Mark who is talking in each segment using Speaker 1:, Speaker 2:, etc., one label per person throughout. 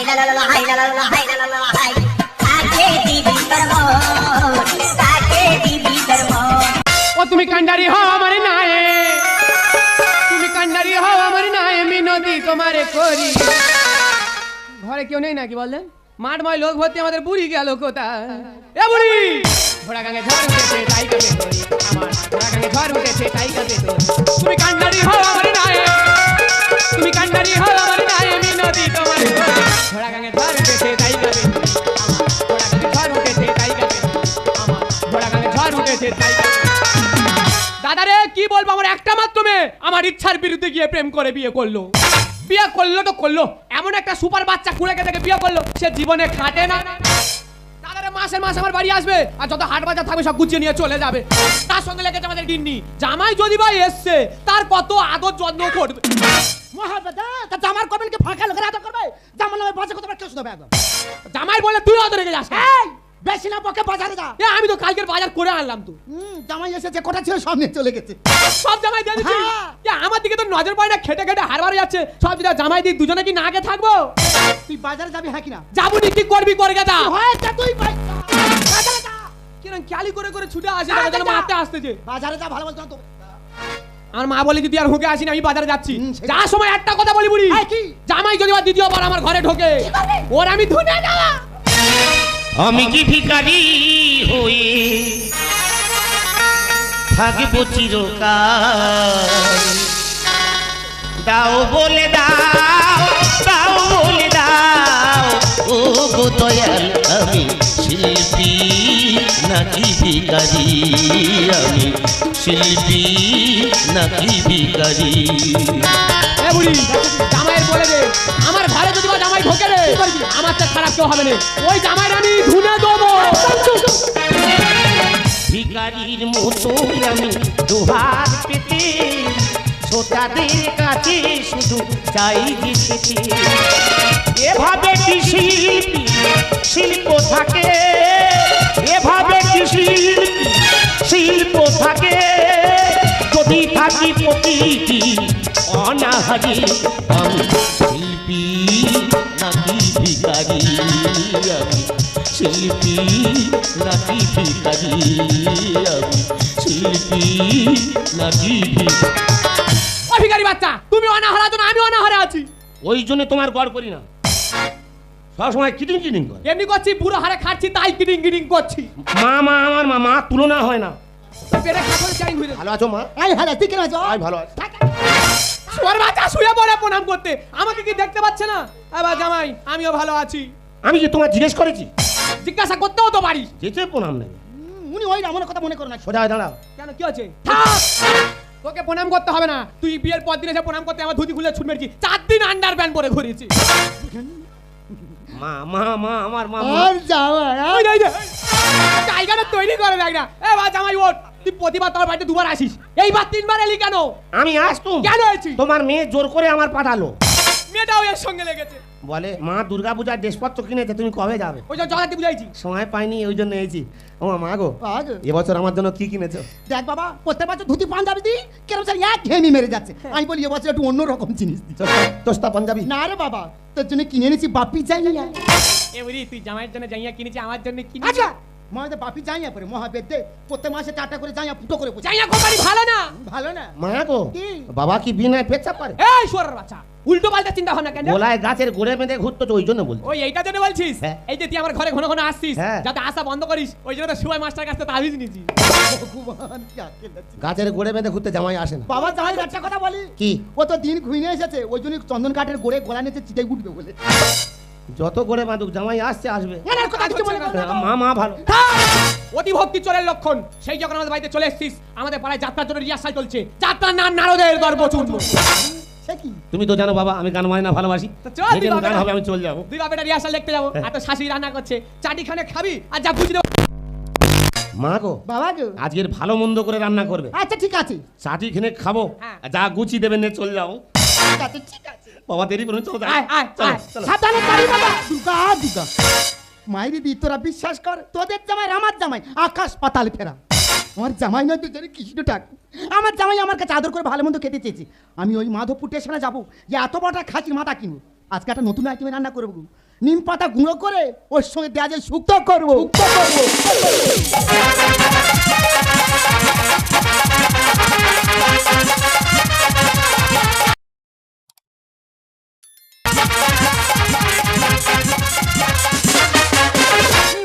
Speaker 1: লা লা লা হাই লা লা লা হাই লা লা লা হাই কাকে দিবি করমন কাকে দিবি করমন
Speaker 2: ও তুমি কান্ডারি হও আমার নায়ে, তুমি কান্ডারি হও আমার নায়ে, মিনতি তোমারে করি। ঘরে কেউ নেই নাকি বললেন? মাঠময় লোক ভর্তি, আমাদের বুড়ি গেল কোথায়? এ বুড়ি, ঘোড়া গাঙে ঝড় উঠেছে তাই কাঁপে তোর, আমার ঘোড়া গাঙে ঝড় উঠেছে তাই কাঁপে তোর। তুমি কান্ডারি হও আমার নায়ে, তুমি কান্ডারি হও আমার নায়ে, মিনতি তোমারে করি। ঘোড়া গাঙে ঝড় উঠেছে তাই কাঁপে তোর, আমার ঘোড়া গাঙে ঝড় উঠেছে তাই কাঁপে তোর, আমার ঘোড়া গাঙে ঝড় উঠেছে তাই কাঁপে। দাদারে কি বলবো, আমার একটা মাত্র মেয়ে আমার ইচ্ছার বিরুদ্ধে গিয়ে প্রেম করে বিয়ে করলো। বিয়ে করলো তো করলো, এমন একটা সুপার বাচ্চা কুড়েকে থেকে বিয়ে করলো, সে জীবনে খাটে না। দাদারে মাসের মাস আমার বাড়ি আসবে, আর যত হাট বাজার থাকবে সব গুছিয়ে নিয়ে চলে যাবে। তার সঙ্গে লেগেছে আমাদের গিন্নি। জামাই যদি ভাই এসছে, তার কত আদর যত্ন করবে।
Speaker 3: মহাবেদা তা জামার কবেনকে ফাঁকা লোকের আদর করবে, জামার নামে বাজে কথা কেউ শুনবে একদম।
Speaker 2: জামাই বলে তুই আদর রেখে যাস।
Speaker 3: এই বেশি না পকে বাজারে যা।
Speaker 2: আমি তো কালকের বাজার করে আনলাম তো।
Speaker 3: জামাই এসেছে, কোটা ছিল সব নিয়ে চলে গেছে।
Speaker 2: সব জামাই দিয়ে দিচ্ছি। আমার দিকে তো নজর পড়ে না, খেটে খেটে হারবার যাচ্ছে। সব যদি জামাই দিই, দুজনে কি না আগে থাকবো?
Speaker 3: তুই বাজারে যাবি হ্যাঁ কিনা?
Speaker 2: যাবনি, কি করবি করে গেদা।
Speaker 3: হয়তো তুই বাজারে যা।
Speaker 2: কিরম ক্যালি করে করে ছুটে আসে, যেন মারতে আসতেছে।
Speaker 3: বাজারে যা, ভালো বলতো না তো।
Speaker 2: আমার মা বলে দিদি আর হুকে আসিনি, আমি বাজারে যাচ্ছি।
Speaker 3: সেটা-
Speaker 2: যাওয়ার সময় একটা কথা বলি বুড়ি,
Speaker 3: কি?
Speaker 2: জামাই যদি আর দ্বিতীয়বার আমার ঘরে ঢোকে, ওর আমি ধুনে যাওয়া।
Speaker 4: আমি কি ভিখারি হয়ে থাকবো চিরকাল? দাও বলে দাও, দাও বলে দাও, ও গো দয়াল, আমি শিল্পী নাকি ভিখারি? আমি শিল্পী নাকি ভিখারি?
Speaker 2: এ বুড়ি, জামাইয়ের বলে দে, আমার ঘরে যদি বা জামাই ঢোকে রে, আমার তো খারাপ কেউ হবে না। ওই জামাইয়ের আমি ধুনে দেবো।
Speaker 4: ভিখারির মতো আমি দুহাত পেতে ছোটাদের কাছে শুধু চাই যেতে। এভাবে কি শিল্পী শিল্প থাকে? এভাবে কি শিল্পী শিল্প থাকে? যদি থাকি প্রতিটি অনাহারি, আমি শিল্পী নাকি ভিখারি? আমি শিল্পী নাকি ভিখারি? আমি শিল্পী নাকি ভিখারি?
Speaker 2: ও ভিখারি বাচ্চা, তুমি অনাহারা আছো না আমি অনাহারে আছি?
Speaker 4: ওই জন্য তোমার গড় করি না, সবসময় কিটিং কিটিং করে।
Speaker 2: এমনি করছি, বুড়ো হারে খাচ্ছি তাই কিডিং কিডিং করছি।
Speaker 4: মা মা আমার মা, মা তুলনা হয় না।
Speaker 2: পেটে খাবার চাই ঘুরে।
Speaker 4: ভালো আছো মা?
Speaker 3: এই হ্যাঁ তুই কেন আছো?
Speaker 4: আই ভালো আছি।
Speaker 2: ওর বাচ্চা শুয়ে পড়ে প্রণাম করতে, আমাকে কি দেখতে পাচ্ছে না? এবার জামাই, আমিও ভালো আছি।
Speaker 4: আমি কি তোমার জিজ্ঞেস করেছি?
Speaker 2: জিজ্ঞাসা করতেও তো পারিস।
Speaker 4: যেতে প্রণাম নেই।
Speaker 3: উনি ওই আমার কথা মনে করো না।
Speaker 4: সোজা হয়ে দাঁড়াও।
Speaker 2: কেন, কি আছে? তোকে প্রণাম করতে হবে না, তুই বিয়ের পর দিন এসে প্রণাম করতে আমার ধুতি খুলে ছুট মেরেছি। 4 দিন আন্ডার প্যান্ট পরে ঘুরেছি।
Speaker 4: মা মা মা আমার মা।
Speaker 3: আর যাওয়া
Speaker 2: ওই যে, এই যে, জায়গাটা তৈরি করে দেখ না। এ বা জামাই ওঠ, তুই প্রতিবার তোর বাড়িতে 2বার আসিস, এইবার 3বার এলি কেন?
Speaker 4: আমি আসতুম,
Speaker 2: কেন আছিস?
Speaker 4: তোমার মেয়ে জোর করে আমার পাঠালো।
Speaker 2: মেয়েটাও এর সঙ্গে লেগেছে।
Speaker 4: বলে মা দুর্গা পূজার ড্রেসপত্র কিনেছে, তুমি কবে যাবে?
Speaker 2: ওই যে জগাতে বুঝাইছি।
Speaker 4: সময় পাইনি, ওই জন্য এসেছি। ও মা গো,
Speaker 3: আগে
Speaker 4: এবছর আমার জন্য কি কিনেছো?
Speaker 3: দেখ বাবা, প্রত্যেক বছর ধুতি পাঞ্জাবি দিই, কেন স্যার এক ঘেমি মেরে যাচ্ছে। আমি বলি এবছর একটু অন্যরকম জিনিস দিই।
Speaker 4: তোস্তা পাঞ্জাবি?
Speaker 3: না রে বাবা, তোর জন্য কিনে এনেছি বাপি যাইয়া।
Speaker 2: এ বুড়ি, তুই জামাইয়ের জন্য জাইয়া কিনেছি, আমার জন্য কিনি।
Speaker 3: আচ্ছা মহাদেব বাপি যাইয়া পরে মহাবেদ দে, প্রত্যেক মাসে 4টা করে যাইয়া ফুটো করে
Speaker 2: জাইয়া কোম্পানি ভালো না।
Speaker 3: ভালো না?
Speaker 4: মা গো,
Speaker 3: কি?
Speaker 4: বাবা কি বিনায় পেচ্ছাপ করে?
Speaker 2: এই সোরের বাচ্চা, উল্টো পাল্টা চিন্তা ভাবনা কেন?
Speaker 4: গোলায় গাছের গোড়ে বেঁধে ঘুরতো তো, ওই জন্য বলছি।
Speaker 2: ওই এইটার জন্য বলছিস?
Speaker 4: হ্যাঁ।
Speaker 2: এই যে তুই আমার ঘরে ঘন ঘন আসছিস,
Speaker 4: হ্যাঁ।
Speaker 2: যাতে আসা বন্ধ করিস, ওই জন্য তো সুভাই মাস্টার কাছে তাবিজ নিয়েছি।
Speaker 3: ভগবান কি আকেল আছে।
Speaker 4: গাছের গোড়ে বেঁধে ঘুরতে জামাই আসে না।
Speaker 3: বাবা জামাই একটা কথা বলি,
Speaker 4: কি?
Speaker 3: ও তো দিন ঘুমিয়ে এসেছে, ওই জন্য চন্দন কাঠের গোড়ে গলা নিচে চিটে উঠবে বলে।
Speaker 4: যত গোড়ে বাঁধুক, জামাই আসছে আসবে।
Speaker 3: এনার কথা কিছু মনে করো না তো।
Speaker 4: মা মা ভালো।
Speaker 2: অতি ভক্তি চোরের লক্ষণ। সেই যখন আমাদের বাড়িতে চলে এসেছিস, আমাদের পাড়ায় যাত্রার জন্য রিহার্সাল চলছে। যাত্রার নাম নারদের গর্বচূর্ণ।
Speaker 3: সে কি?
Speaker 4: তুমি তো জানো বাবা, আমি গান মাইনা ভালোবাসি।
Speaker 2: তো চল,
Speaker 4: যেদিন
Speaker 2: তুই
Speaker 4: গান
Speaker 2: বাবা।
Speaker 4: হবে আমি চলে যাবো।
Speaker 2: দুই বাপেটা রিহার্সাল দেখতে যাবো, আর তো শাশুড়ি রান্না করছে, চাটিখানে খাবি আর যা বুঝি দেবো।
Speaker 4: মা গো,
Speaker 3: বাবা গো,
Speaker 4: আজকের ভালো মন্দ করে রান্না করবে,
Speaker 3: আচ্ছা ঠিক আছে
Speaker 4: চাটি খেনে খাবো,
Speaker 2: হ্যাঁ।
Speaker 4: যা গুছি দেবেন নিয়ে চলে যাবো।
Speaker 3: ঠিক আছে ঠিক আছে।
Speaker 4: বাবা দেরি করুন, চলো যাই।
Speaker 2: আয়, আয়,
Speaker 4: চলো,
Speaker 2: আয়।
Speaker 4: চলো।
Speaker 3: সাবধানে পারি বাবা। দুর্গা দুর্গা মায়ের দি, তোরা বিশ্বাস কর, তোদের জামাই আমার জামাই আকাশ পাতাল ফেরা। আমার জামাই নয় তুই জানি কৃষ্ণ ঠাকুর। আমার জামাই আমার কাছে আদর করে ভালো মন্দ খেতে চেয়েছি। আমি ওই মাধবপুর স্টেশনে যাবো, যে এত বড়টা খাসির মাথা কিনবো। আজকে একটা নতুন আইটেমে রান্না করবো, নিম পাতা গুঁড়ো করে ওর সঙ্গে দেওয়া যায় শুক্তো করবো।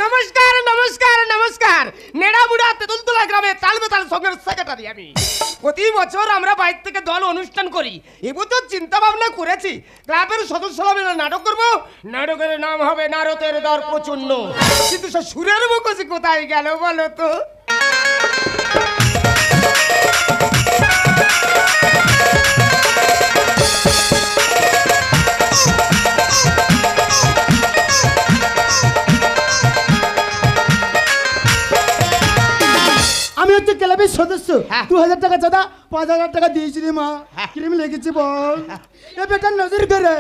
Speaker 2: নমস্কার নমস্কার নমস্কার। নেড়ামুড়া তেঁতুলতলা গ্রামে তালবেতাল সংঘের সেক্রেটারি আমি। প্রতি বছর আমরা বাইরে থেকে দল অনুষ্ঠান করি। এবছর চিন্তা ভাবনা করেছি ক্লাবের সদস্যরা মিলে নাটক করবো। নাটকের নাম হবে নারদের দর প্রচন্ন। কিন্তু সে সুরের মুখোশি কোথায় গেল বলো তো?
Speaker 3: আমি হচ্ছে ক্লাবের সদস্য।
Speaker 2: হ্যাঁ।
Speaker 3: 2000 টাকা চাঁদা, 5000 টাকা দিয়েছি রে মা। কিরম লেগেছে বল? এ বেটা নজর করে।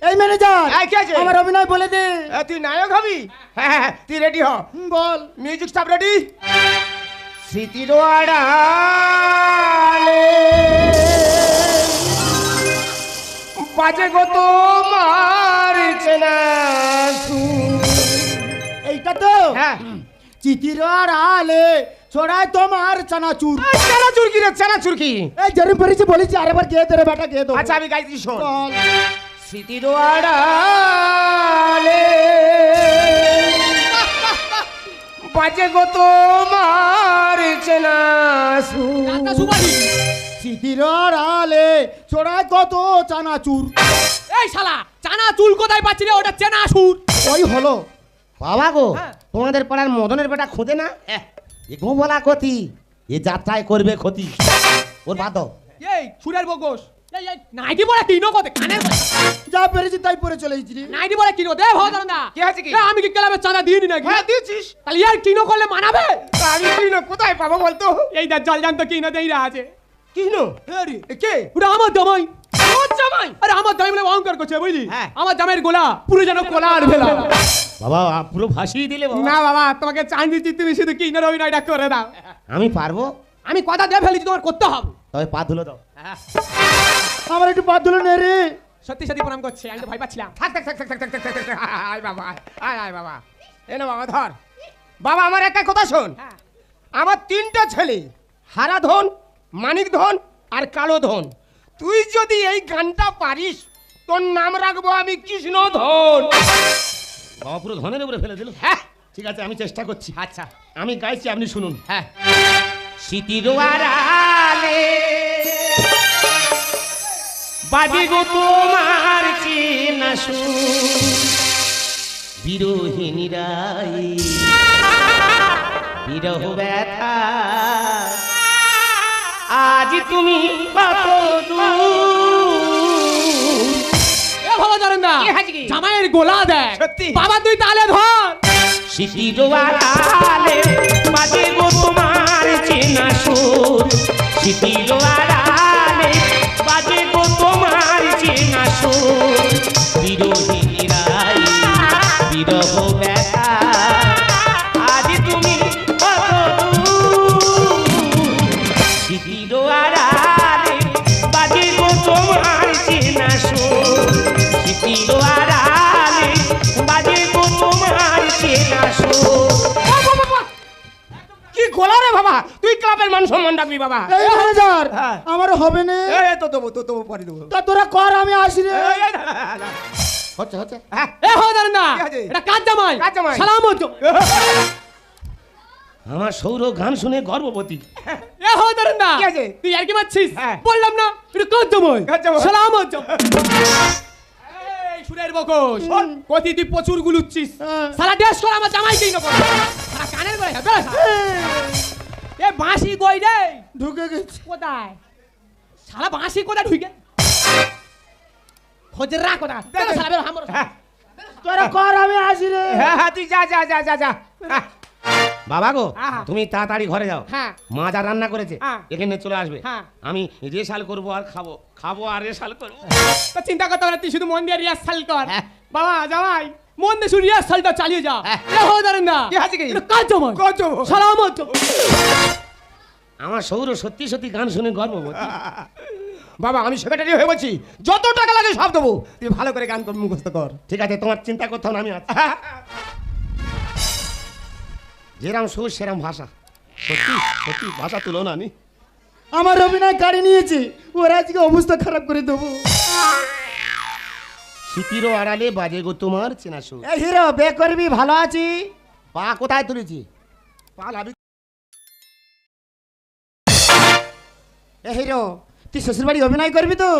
Speaker 3: এই ম্যানেজার,
Speaker 2: এই, কি আছে?
Speaker 3: আমার অভিনয় বলে দে।
Speaker 2: তুই নায়ক হবি? হ্যাঁ তুই রেডি হ।
Speaker 3: বল।
Speaker 2: Music stuff ready? স্মৃতির আড়ালে বাজে গো তোমার চেনা সুর।
Speaker 3: এইটা তো
Speaker 2: হ্যাঁ।
Speaker 3: চিতির আড়ালে ছড়ায় তোমার চানাচুর।
Speaker 2: চানাচুর কি রে? চানাচুর কি?
Speaker 3: এই যেরম পেরেছি বলেছি, আরেকবার গিয়ে দে রে বেটা, গিয়ে দো।
Speaker 2: আচ্ছা আমি গাইছি শোন।
Speaker 3: বল।
Speaker 2: স্মৃতির আড়ালে বাজে গো তোমার চেনা সুর।
Speaker 3: চিতির আড়ালে ছড়ায় কত চানাচুর।
Speaker 2: এই শালা চানা চুল কোথায় পাচ্ছি রে? ওটা চেনা সুর।
Speaker 3: ওই হলো।
Speaker 4: বাবা গো,
Speaker 2: হ্যাঁ।
Speaker 4: তোমাদের পাড়ার মদনের বেটা খোঁজে না? এ গোবলা ক্ষতি, এ যাত্রায় করবে ক্ষতি। ওর বাদ দাও।
Speaker 2: এই সুরের বগোস। এই নাইটি পরে কিনো কত কানের পরে।
Speaker 3: যা পেরেছি তাই পরে চলে এসেছি রে।
Speaker 2: নাইটি পরে কিনো দে ভদর না। কি আছে কি? আমি কি ক্লাবে চাঁদা দিইনি নাকি? হ্যাঁ দিয়েছিস। তাহলে ইয়ার কিনো করলে মানাবে? আমি কিনো কোথায় পাবো বলতো? এই দা জল জান তো কিনো দেই রা আছে। কিনো? আরে কে? ওটা আমার জামাই। আমার জামাই? আরে আমার জামাই বলে অহংকার করছে বুঝলি? আমার জামাইয়ের গোলা পুরো যেন কোলা আর ভেলা।
Speaker 4: বাবা পুরো ভাসিয়ে দিলে বাবা।
Speaker 2: না বাবা, তোমাকে চান দিচ্ছি, তুমি শুধু কিনোর অভিনয়টা করে দাও।
Speaker 4: আমি পারবো,
Speaker 2: আমি কথা দিয়ে ফেলেছি, তোমার করতে হবে।
Speaker 4: তবে পা ধুলো দাও।
Speaker 3: আমার একটু বাদ দিলো নে রে।
Speaker 2: সত্যি সত্যি প্রণাম করছে, আমি তো ভয় পাচ্ছিলাম। থাক থাক থাক থাক থাক থাক থাক থাক থাক। আয় বাবা, আয় বাবা। এ না বাবা ধর। বাবা আমার একটা কথা শোন। আমার 3টা ছেলে, হারাধন, মানিক ধন আর কালো ধন। তুই যদি এই গানটা পারিস, তোর নাম রাখবো আমি কৃষ্ণ ধন।
Speaker 4: বাবা পুরো ধনের উপরে ফেলে দিল।
Speaker 2: হ্যাঁ
Speaker 4: ঠিক আছে, আমি চেষ্টা করছি।
Speaker 2: আচ্ছা
Speaker 4: আমি গাইছি, আপনি শুনুন।
Speaker 2: হ্যাঁ।
Speaker 4: স্মৃতির আড়ালে বাজে গো তোমার চেনা সুর। বিরোহিনীরাই বিরহ ব্যথা, আজ তুমি কত দূর।
Speaker 2: এ ভালো ধরেন না, জামাইয়ের গোলা দেখ। সত্যি বাবা তুই তালে ধর।
Speaker 4: স্মৃতির আড়ালে বাজে গো তোমার চেনা সুর। স্মৃতির আড়ালে বাজে গো তোমার চেনা সুর। বিরোহিনীরাই বিরহ ব্যথা, আজ তুমি কত দূর। স্মৃতির আড়ালে বাজে গো তোমার চেনা সুর। স্মৃতির আড়ালে বাজে গো তোমার চেনা সুর।
Speaker 2: কি গোলা রে বাবা, তুই ক্লাবের মান সম্মান রাখবি বাবা।
Speaker 3: এই ম্যানেজার,
Speaker 2: হ্যাঁ।
Speaker 3: আমার হবে না।
Speaker 2: এই তো দেবো পরে দেবো।
Speaker 3: তা তোরা কর, আমি আসি রে।
Speaker 4: হচ্ছে হচ্ছে।
Speaker 2: এ হো ধরেন না,
Speaker 4: কি আছে?
Speaker 2: এটা কাজ জামাই। সালাম হচ্ছে।
Speaker 4: আমার সৌর গান শুনে গর্ভবতী।
Speaker 2: এ হো ধরেন না, তুই আর কি মারছিস? বললাম না এটা কাজ জামাই। সালাম হচ্ছে। এই সুরের বকস, কতি তুই প্রচুর গুলুচ্ছিস। সালা দেশ কর আমার জামাই কেই না করে। সালা কানের গড়ে হবে। এ বাঁশি কই রে?
Speaker 3: ঢুকে গেছে।
Speaker 2: কোথায়? সালা বাঁশি কোথায় ঢুকে? হজরা কোথায়? বেরো সালা বেরো হামর।
Speaker 3: তোরা কর, আমি আসি রে।
Speaker 2: হ্যাঁ তুই যা যা যা যা যা।
Speaker 4: বাবা গো,
Speaker 2: আহা।
Speaker 4: তুমি তাড়াতাড়ি ঘরে যাও।
Speaker 2: হ্যাঁ।
Speaker 4: মা যা রান্না করেছে
Speaker 2: হ্যাঁ।
Speaker 4: এখানে চলে আসবে।
Speaker 2: হ্যাঁ।
Speaker 4: আমি রেশাল করবো আর খাবো, খাবো আর রেশাল করবো।
Speaker 2: তো চিন্তা করতে হবে না, তুই শুধু মন দিয়ে রিহার্সাল কর।
Speaker 4: হ্যাঁ।
Speaker 2: বাবা জামাই মন দিয়ে শুধু রিহার্সালটা চালিয়ে যা।
Speaker 4: হ্যাঁ।
Speaker 2: এ হো ধরেন না, এটা কাজ জামাই। সালাম হচ্ছে।
Speaker 4: আমার সৌর সত্যি সত্যি গান শুনে গর্ভবতী।
Speaker 3: বাবা আমি সেক্রেটারি হয়ে বলছি, যত টাকা লাগে সব দেবো, তুই ভালো করে গান মুখস্থ কর।
Speaker 4: ঠিক আছে, তোমার চিন্তা করতে হবে না, আমি আছি। যেরাম সুর সেরাম ভাষা, সত্যি সত্যি ভাষা তুলো না নি।
Speaker 3: আমার অভিনয় গাড়ি নিয়েছে, ওরা আজকে অবস্থা খারাপ করে দেবো।
Speaker 4: স্মৃতিরও আড়ালে বাজে গো তোমার চেনা সুর।
Speaker 3: এই হিরো বে করবি, ভালো আছি।
Speaker 4: পা কোথায় তুলেছি? পা লাভি।
Speaker 3: এ হিরো, তুই শ্বশুর বাড়ি অভিনয় করবি তো?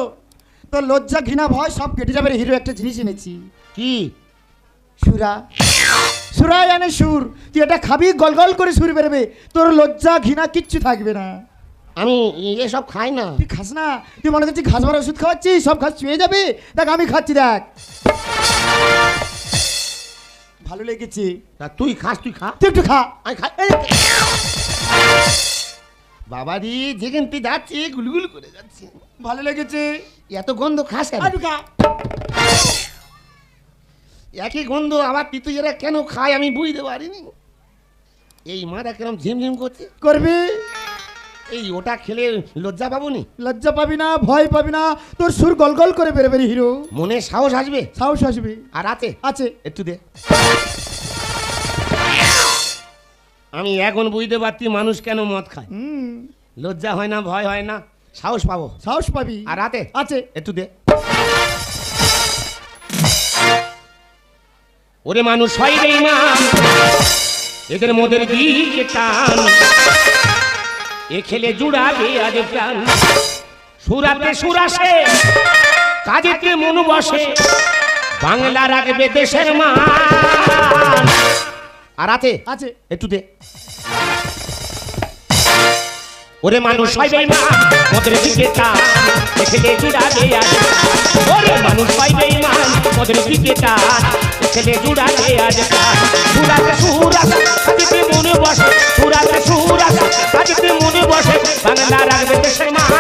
Speaker 3: তোর লজ্জা ঘৃণা ভয় সব কেটে যাবে রে হিরো। একটা জিনিস এনেছি,
Speaker 4: কি?
Speaker 3: সুরা। সুরা জানে সুর, তুই এটা খাবি, গল গল করে সুর বেরোবে, তোর লজ্জা ঘৃণা কিচ্ছু থাকবে না।
Speaker 4: আমি এসব খাই না।
Speaker 3: তুই খাস না? তুই মনে করছিস ঘাস মারা ওষুধ খাওয়াচ্ছিস, সব ঘাস চুয়ে যাবে। দেখ আমি খাচ্ছি, দেখ ভালো লেগেছে।
Speaker 4: তা তুই খাস, তুই খা।
Speaker 3: তুই একটু খা।
Speaker 4: আমি খাই। বাবারি যেখান তুই যাচ্ছি গুলগুল করে যাচ্ছি।
Speaker 3: ভালো লেগেছে।
Speaker 4: এত গন্ধ খাস কেন?
Speaker 3: আর একটু খা।
Speaker 4: একই গন্ধ আবার তিতুজেরা কেন খায় আমি বুঝতে পারিনি। এই মাটা কেরম ঝিমঝিম করছে।
Speaker 3: করবি?
Speaker 4: এই ওটা খেলে লজ্জা পাবনি?
Speaker 3: লজ্জা পাবি না, ভয় পাবি না, তোর সুর গল গল করে বেরোবে রে হিরো।
Speaker 4: মনে সাহস আসবে।
Speaker 3: সাহস আসবে।
Speaker 4: আর আছে?
Speaker 3: আছে।
Speaker 4: একটু দে। আমি এখন বুঝতে পারছি মানুষ কেন মদ খায়। লজ্জা হয় না, ভয় হয় না, সাহস পাবো।
Speaker 3: সাহস পাবি।
Speaker 4: আর রাতে
Speaker 3: আছে।
Speaker 4: একটু দে। ওরে মানুষ হয় রে ইমান, এদের মদের দিকে টান, এ খেলে জুড়াবে আজ প্রাণ। সুরাতে সুরাসে কাজেতে মন বসে, বাংলা রাখবে দেশের মান। আর আছে?
Speaker 3: আছে।
Speaker 4: একটু দে। ওরে মানুষ হয় বেঈমান, মদের দিকে টান, এ খেলে জুড়াবে আজ প্রাণ। ওরে মানুষ হয় বেঈমান, মদের দিকে টান, এ খেলে জুড়াবে আজ প্রাণ। সুরাতে সুরাসে কাজেতে মনে বসে, সুরাতে সুরাসে কাজেতে মনে বসে, বাংলা রাখবে দেশের মান।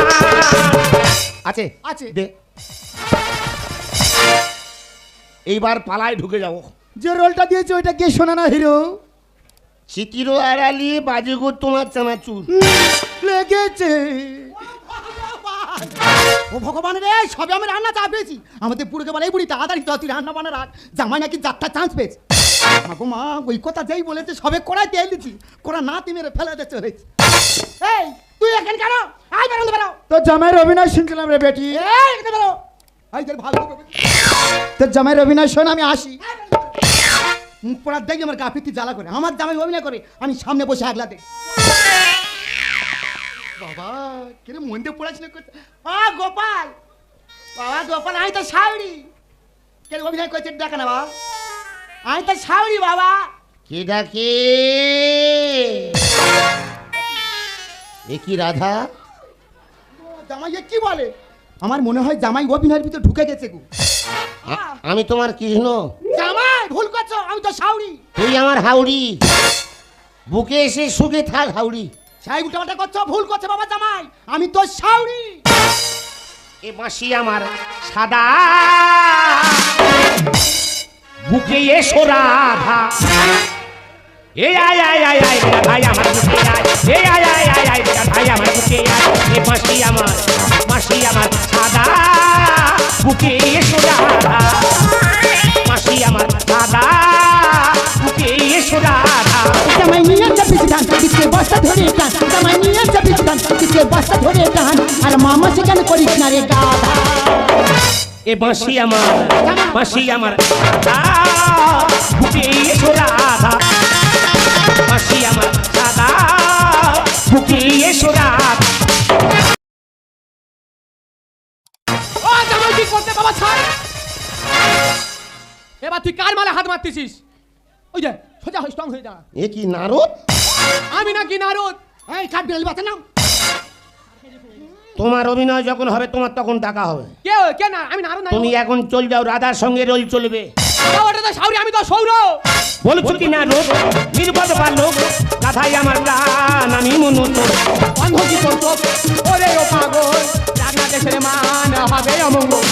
Speaker 4: আছে?
Speaker 3: আছে।
Speaker 4: দে। এইবার পালায় ঢুকে যাবো।
Speaker 3: যে রোলটা দিয়েছে ওইটা কে শোনা না হিরো?
Speaker 4: স্মৃতিরও আড়ালি বাজে গো তোমার চানাচুর।
Speaker 3: লেগেছে। ও ভগবান রে, সবে আমি রান্না চা পেয়েছি। আমাদের বুড়োকে বলে, এই বুড়ি তাড়াতাড়ি তো তুই রান্না বান্না রাখ, জামাই নাকি যাত্রা চান্স পেয়েছে। মাগো মা, ওই কথা যেই বলেছে সবে কড়াই তেল দিচ্ছি, কড়া না তুই মেরে ফেলে দিতে হয়েছে। এই তুই এখানে কেন? আই বেরোতে বেরো। তোর জামাইয়ের অভিনয় শুনছিলাম রে বেটি। এই এখানে বেরো। আই তোর ভালো। তোর জামাইয়ের অভিনয় শোন, আমি আসি। মুখ পড়ার দেখি আমার গা পিত্তি জ্বালা করে। আমার জামাই অভিনয় করে, আমি সামনে বসে আগলা দেখ। বাবা কিরে মন দিয়ে পড়াশোনা করতে। গোপাল, বাবা গোপাল, আমি তো শাওরি। কেন অভিনয় করছে দেখা না বাবা, আমি তো শাওরি বাবা।
Speaker 4: কে ডাকে? এ কি রাধা?
Speaker 3: জামাই এ কি বলে? আমার মনে হয় জামাই অভিনয়ের ভিতর ঢুকে গেছে গো।
Speaker 4: আমি তোমার কৃষ্ণ।
Speaker 3: জামাই ভুল করছো, আমি তো শাওরি।
Speaker 4: তুই আমার হাউড়ি, বুকে এসে সুখে থাক হাউড়ি।
Speaker 3: সাই উল্টাপাল্টা করছো, ভুল করছো বাবা জামাই, আমি তো শাওরি।
Speaker 4: এ বাঁশি আমার সাদা, বুকে এসো রাধা। এ আয় আয় আয় আয় ভাই আমার বুকে আয়, এ আয় আয় আয় আয় ভাই আমার বুকে আয়। এ বাঁশি আমার সাদা, বুকে এসো রাধা। বাঁশি আমার সাদা, বুকে এসো রাধা।
Speaker 5: জামাই নিয়ে চাপিস গান, কিসকে বস্তা ধরে টান, জামাই নিয়ে চাপিস গান, কিসকে বস্তা ধরে টান, আর মামা সেখানে করিস না রে গাধা।
Speaker 4: এ বাঁশি আমার সাদা, বুকে এসো রাধা। বাঁশি আমার সাদা, বুকে এসো রাধা।
Speaker 2: ও জামাই কি করতে বাবা, ছাড়। এবার তুই কার মালে হাত মারতেছিস? ওই যে সোজা হয়ে স্ট্রং হয়ে যা।
Speaker 4: এ কি নারদ?
Speaker 2: আমি নাকি নারদ?
Speaker 3: এই কাঠ বিড়াল বাচ্চা নাম।
Speaker 4: তোমার অভিনয় যখন হবে তোমার তখন টাকা হবে।
Speaker 2: কে না? আমি নারদ না।
Speaker 4: তুমি এখন চল যাও, রাধার সঙ্গে রোল চলবে।
Speaker 2: ওটা তো শাওরি, আমি তো সৌর।
Speaker 4: বলছো কি না রোগ নির্বদ বালক, রাধাই আমার প্রাণ, আমি মনোত।
Speaker 2: অন্ধ কি করতো? ওরে ও পাগল, রান্না দেশের মান হবে অমঙ্গল।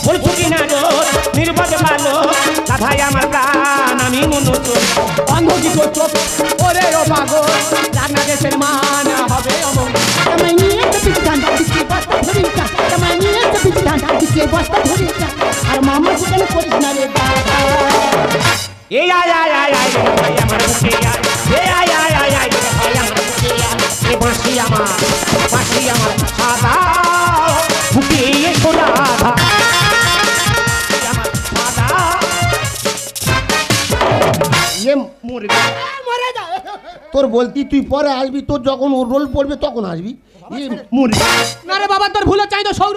Speaker 4: বলছো কি না রোগ নির্বদ বালক, রাধাই আমার প্রাণ, আমি মনোত।
Speaker 2: অন্ধ কি করতো? ওরে ও পাগল, রান্না দেশের মান হবে অমঙ্গল।
Speaker 5: জামাই নিয়ে চাপিস গান, কিসকে বস্তা ধরে টান, জামাই নিয়ে বিস্কে বস্তা ধরে টান আর মামা সেখানে করিস না রে দাদা
Speaker 4: এই আয় আয় আয় আয় রে ভাই আমার বুকে আয় এই আয় আয় আয় আয় রে ভাই আমার বুকে আয় এ বাঁশি আমার সাদা বুকে এসো রাধা আমার সাদা
Speaker 3: ইয়ে মরে যা মরে যা তোর বলতি তুই পরে আসবি তোর যখন ওর রোল পড়বে তখন আসবি মরে যা।
Speaker 2: না রে বাবা তোর ভুলে চাই তো সৌর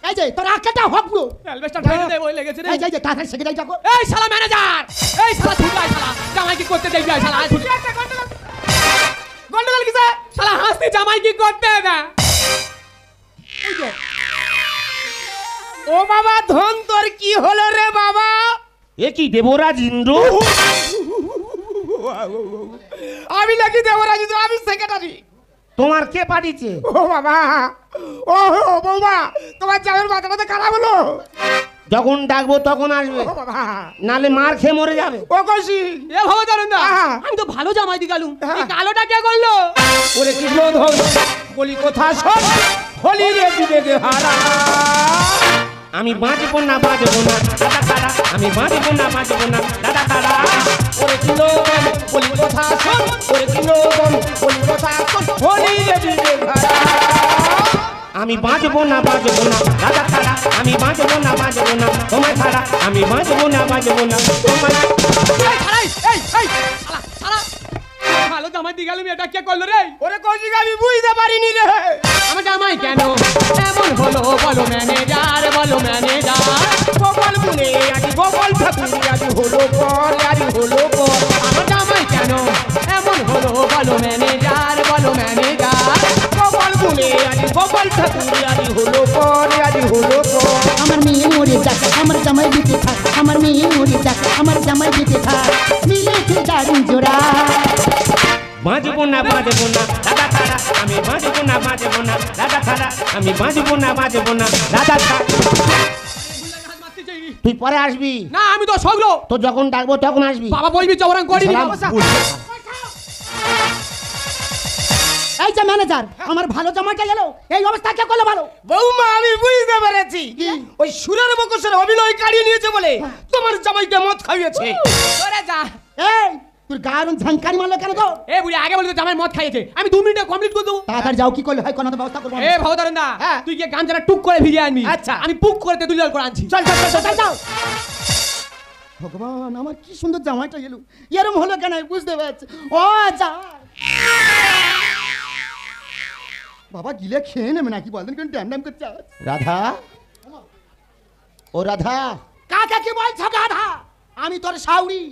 Speaker 3: এই যে তোর আঁকাটা হক পুরো
Speaker 2: অ্যালবেস্টার ঢেলে দে ওই লেগেছে রে
Speaker 3: এই যে তাড়াতাড়ি সেকে যাই যাকো
Speaker 2: এই শালা ম্যানেজার এই শালা ছুটি আয় শালা জামাই কি করতে দেই শালা ছুটি গন্ডগোল কিসে শালা হাসতে জামাই কি করতে দে এই যে ও বাবা ধন তোর কি হলো রে বাবা
Speaker 4: এ কি দেবরাজ ইন্দ্র
Speaker 2: আমি নাকি দেবরাজ আমি সেক্রেটারি
Speaker 4: তোমার কে পাঠিয়েছে
Speaker 2: ও বাবা ও বৌমা তোমার জামাইয়ের মাথা খারাপ হলো
Speaker 4: যখন ডাকবো তখন আসবে
Speaker 2: ও বাবা
Speaker 4: নালে মার খেয়ে মরে যাবে
Speaker 2: ও কইছি এ ভবতারণদা আমি তো ভালো জামাই দি গেলুম এই কালোটা কে করলো
Speaker 4: ওরে কৃষ্ণ ধন বলি কথা শোন হলি রে বিবেকে হারা আমি বাঁচবো না দাদা খারা আমি বাঁচবো না দাদা খারা ওরে কৃষ্ণ ধন বলি কথা শোন ওরে কৃষ্ণ ধন বলি কথা শোন হলি রে বিবেকে হারা আমি বাঁচবো না দাদা খারা আমি বাঁচবো না তোমায় খারা আমি বাঁচবো না তোমায়
Speaker 2: এই ছাড়াই এই শালা শালা ভালো জামাই দি গেলুম এটা কে করলো রে
Speaker 4: ওরে কৌশিক আমি বুঝতে পারিনি রে
Speaker 2: আমার জামাই কেন এমন হলো বলো ম্যানেজার
Speaker 4: গোপাল গুনে আজ গোপাল ঠাকুর আজ হলো পর
Speaker 2: আমার জামাই কেন এমন হলো বলো ম্যানেজার
Speaker 4: গোপাল গুনে আজ গোপাল ঠাকুর আজ হলো পর
Speaker 5: আমার মেয়ে মরে যাক আমার জামাই বেঁচে থাক আমার মেয়ে মরে যাক আমার জামাই বেঁচে থাক মিলেছে দারুণ জোড়া
Speaker 4: বাঁচবো না দাদা খারা আমি বাঁচবো না দাদা খারা আমি বাঁচবো না দাদা খারা তুই পরে আসবি
Speaker 2: না আমি তো সগলো
Speaker 4: তো যখন ডাকবো তখন আসবি
Speaker 2: বাবা বলবি চৌরাং করিনি
Speaker 5: এই যে ম্যানেজার আমার ভালো জামাইটা গেল এই অবস্থা কে করলো ভালো
Speaker 4: বৌমা আমি বুঝতে পেরেছি ওই সুরের বকসের অভিনয় কাটিয়ে নিয়েছে বলে তোমার জামাইকে মদ খাইয়েছে
Speaker 2: সরে যা
Speaker 5: এই তোর গায়ের ঝাঙ্কারি মারলো কেন তো
Speaker 2: এ বুড়ি আগে বলতো জামাই মদ খাইয়েছে আমি 2 মিনিটে কমপ্লিট করে দেবো
Speaker 5: তাড়াতাড়ি যাও কি করলে হয় কোনো ব্যবস্থা করবো
Speaker 2: এ ভবতারণদা
Speaker 5: হ্যাঁ।
Speaker 2: তুই গিয়ে গামছাটা টুক করে ভিজিয়ে আনবি
Speaker 4: আচ্ছা।
Speaker 2: আমি পুক করে তেঁতুল জল করে আনছি
Speaker 5: চল যাও ভগবান আমার কি সুন্দর জামাইটা এলো এরম হলো কেন আমি বুঝতে পারছি ও যা বাবা গিলে খেয়ে নেবে নাকি বলেন কেন ড্যাম ড্যাম করছে
Speaker 3: রাধা ও রাধা
Speaker 5: কাকা কি বলছো গাধা আমি তোর শাউরি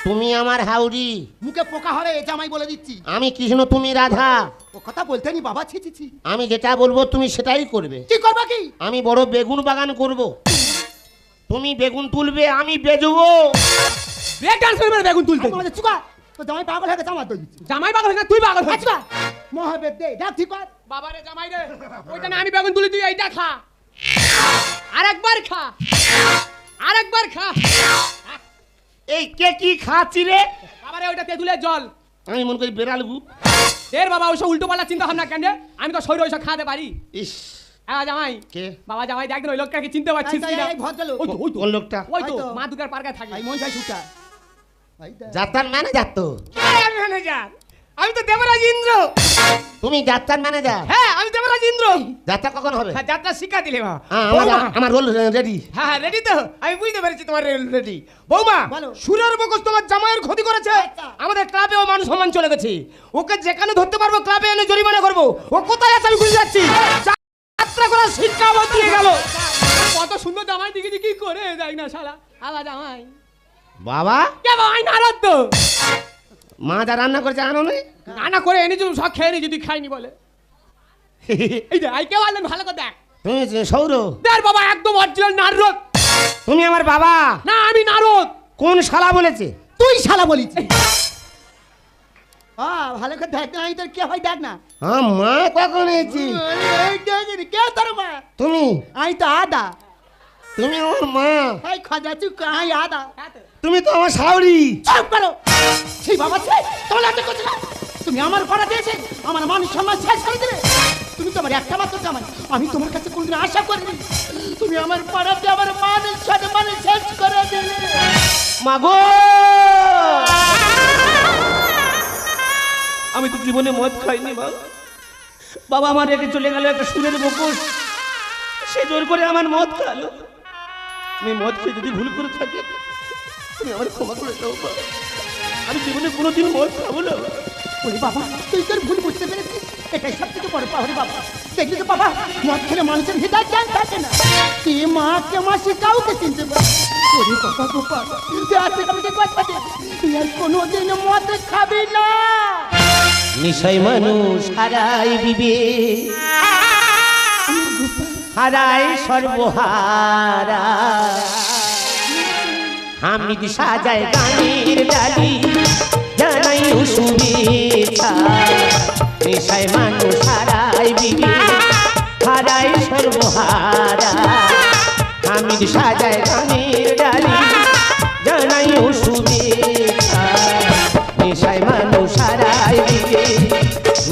Speaker 3: তুমি আমার হাউরি
Speaker 5: মুখে পোকা হবে এ জামাই বলে দিচ্ছি
Speaker 3: আমি কৃষ্ণ তুমি রাধা
Speaker 5: ও কথা বলতে নি বাবা ছি ছি ছি
Speaker 3: আমি যেটা বলবো তুমি সেটাই করবে
Speaker 5: কি করবা কি
Speaker 3: আমি বড় বেগুন বাগান করব তুমি বেগুন তুলবে আমি বেচবো
Speaker 2: ব্রেক ডান্স করবে বেগুন তুলতে
Speaker 5: তোমাদের চুকা তো জামাই পাগল হয়ে গেছে আমার দই দিচ্ছি
Speaker 2: জামাই পাগল হয়ে গেছে, তুই পাগল হয়ে
Speaker 5: আচ্ছা মহাবেদ দে দেখ ঠিক কর
Speaker 2: বাবা রে জামাই রে ওইটা না আমি বেগুন তুলি তুই এইটা খা আরেকবার খা
Speaker 4: এই কে কি খাচ্ছি রে
Speaker 2: বাবা রে ওইটা তেঁতুলের জল
Speaker 3: আমি মনে করি বেড়ালবু
Speaker 2: এর বাবা ওইসব উল্টো পাল্টা চিন্তা ভাবনা কেন রে? আমি তো শরীর ওইসব খাওয়াতে পারি
Speaker 3: ইস
Speaker 2: হ্যাঁ জামাই
Speaker 3: কে?
Speaker 2: বাবা জামাই দেখ ওই লোকটাকে চিনতে পারছিস
Speaker 5: এই,
Speaker 2: কিনা
Speaker 5: এই ভদ্রলোক।
Speaker 2: ওই তো
Speaker 3: কোন লোকটা
Speaker 2: ওই তো
Speaker 5: ওই তো।
Speaker 2: মা দুর্গার পার্কে থাকে
Speaker 5: ভাই মন চাই ছুটা ভাই দেখ।
Speaker 3: যাত্রার ম্যানেজার তো
Speaker 2: ম্যানেজার আমি তো দেবরাজ ইন্দ্র
Speaker 3: তুমি যাত্রার ম্যানেজার
Speaker 2: হ্যাঁ আমি দেবরাজ ইন্দ্র
Speaker 3: যাত্রা কখন হবে
Speaker 2: হ্যাঁ যাত্রা শিক্ষা দিলে মা
Speaker 3: আমার রোল রেডি
Speaker 2: হ্যাঁ রেডি তো আমি বুঝতে পেরেছি তোমার রেডি বৌমা
Speaker 5: বলো।
Speaker 2: সুরের বকস তোমার জামাইয়ের ক্ষতি করেছে
Speaker 5: আচ্ছা।
Speaker 2: আমাদের ক্লাবেও মান সম্মান চলে গেছে ওকে যেখানে ধরতে পারবো ক্লাবে এনে জরিমানা করবো ও কোথায় আছে আমি বুঝে যাচ্ছি যাত্রা করার শিক্ষা আমার দিয়ে গেল কত সুন্দর জামাই দিকে কি করে যাই না শালা আলা জামাই
Speaker 3: বাবা
Speaker 2: কে ভাই নারদ তো
Speaker 3: মা যা রান্না করেছে আনো নি
Speaker 2: রান্না করে এনেছি সব খেয়ে নি যদি খাইনি বলে এই যে আই কে বললেন ভালো করে দেখ
Speaker 3: তুমি সৌর
Speaker 2: দেখ বাবা একদম অরিজিনাল নারদ
Speaker 3: তুমি আমার বাবা
Speaker 2: না আমি নারদ
Speaker 3: কোন শালা বলেছে
Speaker 5: তুই শালা বলিস ভালো করে দেখ না আমি তোর কে হয় দেখ না
Speaker 3: হ্যাঁ মা কখন এসেছি
Speaker 5: এই দেখ রে, কে তোর মা
Speaker 3: তুমি
Speaker 5: আমি তো আদা
Speaker 3: তুমি আমার মা
Speaker 5: এই খাজা তুই কাই আদা
Speaker 3: তুমি তো আমার শাউরি
Speaker 5: চুপ করো সেই বাবা ছে তোমার লাটে করছে না তুমি আমার পাড়া দিয়েছে আমার মান সম্মান শেষ করে দিলে
Speaker 3: তুমি তো আমার একটা মাত্র জামাই, আমি তোমার কাছে কোনদিন আশা করিনি। তুমি আমার পাড়াতে আমার মান সম্মান শেষ করে দিলে।
Speaker 4: মাগো, আমি তো জীবনে মদ খাইনি মা। বাবা আমার রেখে চলে গেল একটা সুরের মুখোশ, সে জোর করে আমার মদ খালো। আমি মদ খেয়ে যদি ভুল করে থাকি তুমি আমার ক্ষমা করে দাও মা। আমি জীবনে কোনোদিন মদ খাবো না।
Speaker 3: ওরে বাবা, তুই তোর ভুল বুঝতে পেরেছিস, এটাই সব থেকে বড় পাওয়া রে বাবা। দেখলি তো বাবা, মদ খেলে মানুষের হৃদয় জ্ঞান থাকে না। কে মা কে মাসি কাউকে চিনতে পারে। ওরে বাবা গোপাল, তুই আজকে আমাকে কথা দে, তুই আর কোনোদিন মদ খাবি না।
Speaker 4: নিশাই মানুষ হারাই বিবেক, হারাই সর্বহারা। হামিদ সাজায় গানের ডালি, জানাই শুভেচ্ছা। নেশায় মানুষ হারাই বিবেক, হারাই সর্বহারা। হামিদ সাজায় গানের ডালি, জানাই শুভেচ্ছা। নেশায় মানুষ হারাই বিবেক,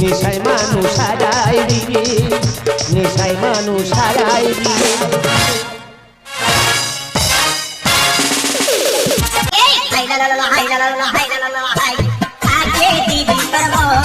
Speaker 4: নেশায় মানুষ হারাই বিবেক, নেশায় মানুষ হারাই বিবেক।
Speaker 1: এই হাই লা লা লা হাই লা লা লা হাই লা লা লা হাই, আগে দিবি তোর মন